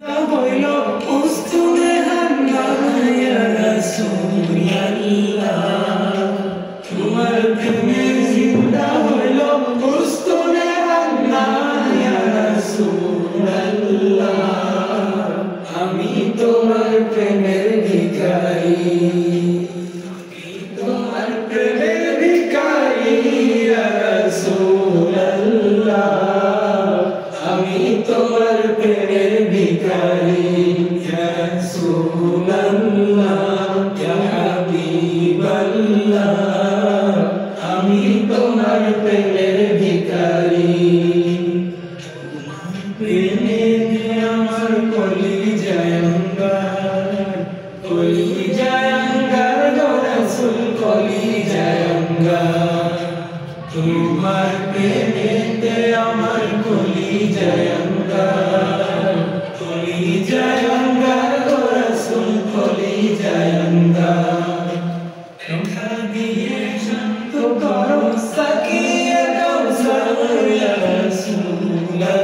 হইল উস্তুনে হান্না ইয়া রাসূলুল্লাহ তোমার প্রেমে জিন্দা হইল উস্তুনে হান্না ইয়া রাসূলুল্লাহ আমি তোমার প্রেমের ভিখারি তোমার প্রেমের ভিখারি ইয়া রাসূলুল্লাহ আমি তোমার প্রেমের ভিখারি ইয়া রাসূলুল্লাহ ইয়া হাবিবাল্লাহ আমি তোমার প্রেমের ভিখারি প্রেমে আমার কলিজায় অঙ্গার কলিজায় অঙ্গার গো রাসূল কলিজায় অঙ্গার তোমার প্রেমেতে আমার কলিজায় অঙ্গার কলিজায় অঙ্গার গো রাসূল কলিজায় অঙ্গার কথা দিয়ে শান্ত করো সাকিয়ে কাউসার ইয়া রাসূলুল্লাহ